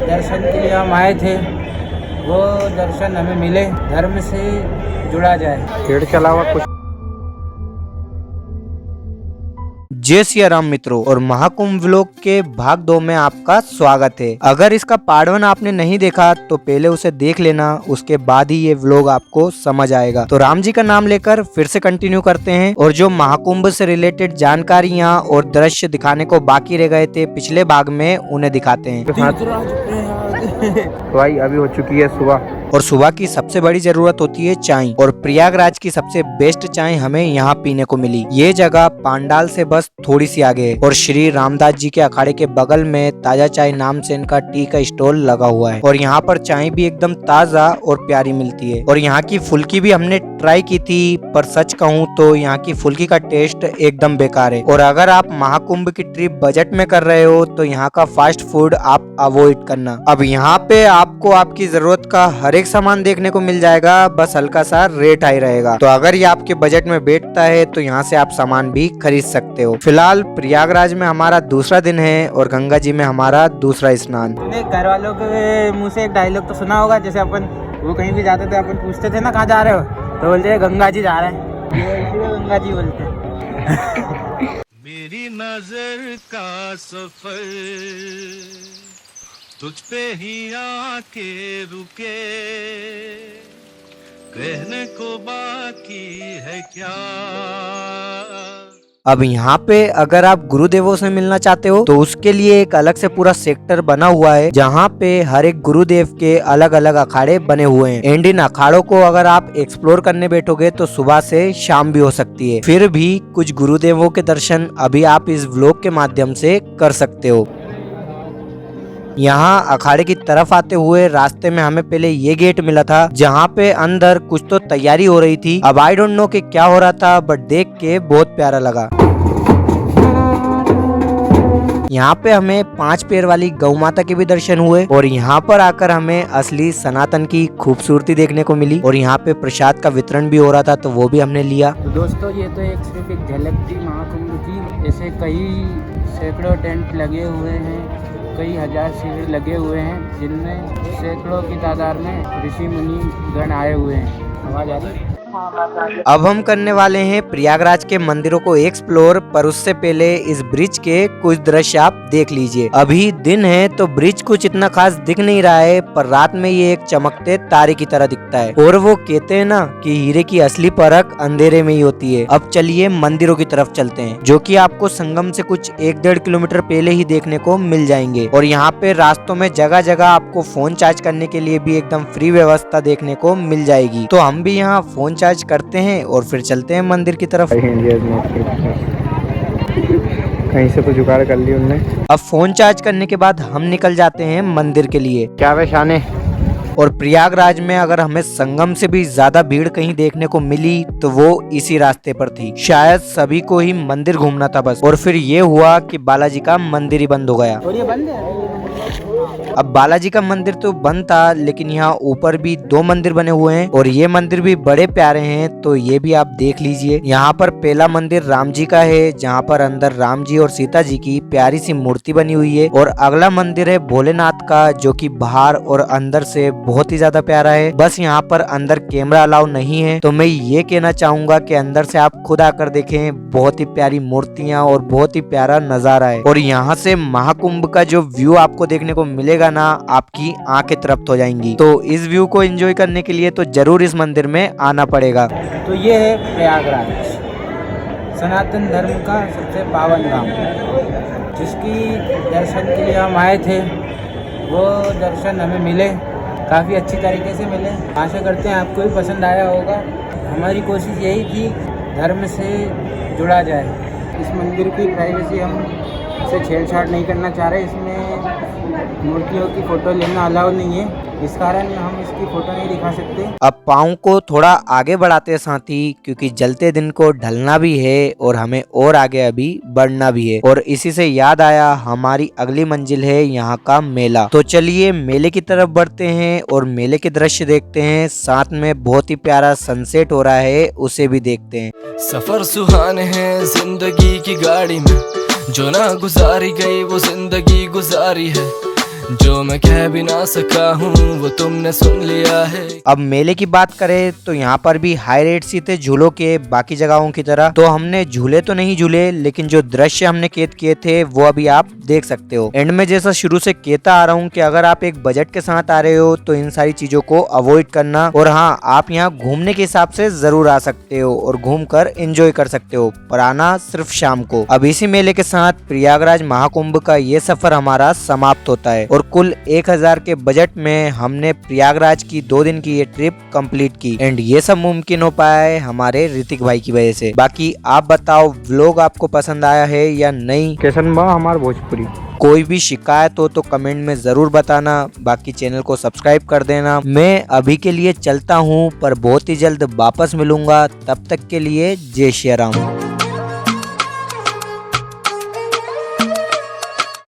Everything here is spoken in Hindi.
दर्शन के लिए हम आए थे, वो दर्शन हमें मिले। धर्म से जुड़ा जाए। पेड़ चला हुआ कुछ। जय सिया राम मित्रों, और महाकुंभ व्लॉग के भाग 2 में आपका स्वागत है। अगर इसका पार्ट 1 आपने नहीं देखा तो पहले उसे देख लेना, उसके बाद ही ये व्लॉग आपको समझ आएगा। तो राम जी का नाम लेकर फिर से कंटिन्यू करते हैं, और जो महाकुंभ से रिलेटेड जानकारियां और दृश्य दिखाने को बाकी रह गए थे पिछले भाग में, उन्हें दिखाते हैं। भाई अभी हो चुकी है सुबह, और सुबह की सबसे बड़ी जरूरत होती है चाय, और प्रयागराज की सबसे बेस्ट चाय हमें यहाँ पीने को मिली। ये जगह पांडाल से बस थोड़ी सी आगे है, और श्री रामदास जी के अखाड़े के बगल में ताजा चाय नाम से इनका टी का स्टॉल लगा हुआ है। और यहाँ पर चाय भी एकदम ताजा और प्यारी मिलती है। और यहाँ की फुल्की भी हमने ट्राई की थी, पर सच कहूँ तो यहाँ की फुल्की का टेस्ट एकदम बेकार है। और अगर आप महाकुंभ की ट्रिप बजट में कर रहे हो तो यहाँ का फास्ट फूड आप अवॉइड करना। अब यहाँ पे आपको आपकी जरूरत का हर एक सामान देखने को मिल जाएगा, बस हल्का सा रेट हाई रहेगा। तो अगर ये आपके बजट में बैठता है तो यहाँ से आप सामान भी खरीद सकते हो। फिलहाल प्रयागराज में हमारा दूसरा दिन है, और गंगा जी में हमारा दूसरा स्नान। घर वालों के मुँह से एक डायलॉग तो सुना होगा, जैसे अपन वो कहीं भी जाते थे, अपन पूछते थे ना कहाँ जा रहे हो, तो बोलते हैं गंगा जी जा रहे हैं। ये गंगा जी बोलते हैं। मेरी नजर का सफर तुझ पे ही आके रुके, कहने को बाकी है क्या। अब यहाँ पे अगर आप गुरुदेवों से मिलना चाहते हो तो उसके लिए एक अलग से पूरा सेक्टर बना हुआ है, जहाँ पे हर एक गुरुदेव के अलग अलग अखाड़े बने हुए हैं। एंड इन अखाड़ों को अगर आप एक्सप्लोर करने बैठोगे तो सुबह से शाम भी हो सकती है। फिर भी कुछ गुरुदेवों के दर्शन अभी आप इस व्लॉग के माध्यम से कर सकते हो। यहाँ अखाड़े की तरफ आते हुए रास्ते में हमें पहले ये गेट मिला था, जहाँ पे अंदर कुछ तो तैयारी हो रही थी। अब आई डोंट नो कि क्या हो रहा था, बट देख के बहुत प्यारा लगा। यहाँ पे हमें 5 पैर वाली गौ माता के भी दर्शन हुए, और यहाँ पर आकर हमें असली सनातन की खूबसूरती देखने को मिली। और यहाँ पे प्रसाद का वितरण भी हो रहा था, तो वो भी हमने लिया। तो दोस्तों, ये तो सिर्फ एक झलक थी महाकुंभ की। ऐसे कई सैकड़ों टेंट लगे हुए हैं, कई हजार शिविर लगे हुए हैं, जिनमें सैकड़ों की तादाद में ऋषि मुनि गण आए हुए हैं। आवाज आ रही है? अब हम करने वाले हैं प्रयागराज के मंदिरों को एक्सप्लोर, पर उससे पहले इस ब्रिज के कुछ दृश्य आप देख लीजिए। अभी दिन है तो ब्रिज कुछ इतना खास दिख नहीं रहा है, पर रात में ये एक चमकते तारे की तरह दिखता है। और वो कहते हैं ना कि हीरे की असली परख अंधेरे में ही होती है। अब चलिए मंदिरों की तरफ चलते हैं, जो कि आपको संगम से कुछ 1-1.5 किलोमीटर पहले ही देखने को मिल जाएंगे। और यहाँ पे रास्तों में जगह जगह आपको फोन चार्ज करने के लिए भी एकदम फ्री व्यवस्था देखने को मिल जाएगी। तो हम भी यहाँ फोन चार्ज करते हैं और फिर चलते हैं मंदिर की तरफ। कहीं से तो जुगाड़ कर ली उनने। अब फोन चार्ज करने के बाद हम निकल जाते हैं मंदिर के लिए। क्या वे शाने। और प्रयागराज में अगर हमें संगम से भी ज्यादा भीड़ कहीं देखने को मिली तो वो इसी रास्ते पर थी। शायद सभी को ही मंदिर घूमना था बस, और फिर ये हुआ कि बालाजी का मंदिर ही बंद हो गया। और ये बंद है। अब बालाजी का मंदिर तो बंद था, लेकिन यहाँ ऊपर भी 2 मंदिर बने हुए हैं, और ये मंदिर भी बड़े प्यारे हैं, तो ये भी आप देख लीजिए। यहाँ पर पहला मंदिर राम जी का है, जहाँ पर अंदर राम जी और सीता जी की प्यारी सी मूर्ति बनी हुई है। और अगला मंदिर है भोलेनाथ का, जो कि बाहर और अंदर से बहुत ही ज्यादा प्यारा है। बस यहाँ पर अंदर कैमरा अलाउ नहीं है, तो मैं ये कहना चाहूंगा कि अंदर से आप खुद आकर देखें। बहुत ही प्यारी मूर्तियाँ और बहुत ही प्यारा नजारा है। और यहाँ से महाकुंभ का जो व्यू आपको देखने को मिलेगा ना, आपकी आंखें तृप्त हो जाएंगी। तो इस व्यू को एंजॉय करने के लिए तो जरूर इस मंदिर में आना पड़ेगा। तो ये है प्रयागराज, सनातन धर्म का सबसे पावन धाम, जिसकी दर्शन के लिए हम आए थे। वो दर्शन हमें मिले, काफ़ी अच्छी तरीके से मिले। आशा करते हैं आपको भी पसंद आया होगा। हमारी कोशिश यही थी धर्म से जुड़ा जाए। इस मंदिर की प्राइवेसी हम से छेड़छाड़ नहीं करना चाह रहे। इसमें मूर्तियों की फोटो लेना अलाउ नहीं है, इस कारण हम इसकी फोटो नहीं दिखा सकते। अब पाँव को थोड़ा आगे बढ़ाते हैं साथी, क्योंकि जलते दिन को ढलना भी है और हमें और आगे अभी बढ़ना भी है। और इसी से याद आया, हमारी अगली मंजिल है यहाँ का मेला। तो चलिए मेले की तरफ बढ़ते हैं और मेले के दृश्य देखते हैं। साथ में बहुत ही प्यारा सनसेट हो रहा है, उसे भी देखते हैं। सफर सुहाने हैं जिंदगी की गाड़ी में, जो ना गुजारी गई वो जिंदगी गुजारी है। जो मैं कह भी ना सका हूँ वो तुमने सुन लिया है। अब मेले की बात करें तो यहाँ पर भी हाई रेट्स ही थे झूलों के, बाकी जगहों की तरह। तो हमने झूले तो नहीं झूले, लेकिन जो दृश्य हमने कैद किए थे वो अभी आप देख सकते हो। एंड में जैसा शुरू से कहता आ रहा हूँ कि अगर आप एक बजट के साथ आ रहे हो तो इन सारी चीजों को अवॉइड करना। और हाँ, आप यहाँ घूमने के हिसाब से जरूर आ सकते हो और घूम कर एंजॉय कर सकते हो, पर आना सिर्फ शाम को। अब इसी मेले के साथ प्रयागराज महाकुंभ का ये सफर हमारा समाप्त होता है और कुल 1000 के बजट में हमने प्रयागराज की 2 दिन की ये ट्रिप कंप्लीट की। एंड ये सब मुमकिन हो पाया है हमारे ऋतिक भाई की वजह से। बाकी आप बताओ, व्लॉग आपको पसंद आया है या नहीं? कैसन बा हमार भोजपुरी? कोई भी शिकायत हो तो कमेंट में जरूर बताना। बाकी चैनल को सब्सक्राइब कर देना। मैं अभी के लिए चलता हूँ, पर बहुत ही जल्द वापस मिलूंगा। तब तक के लिए जय श्री राम।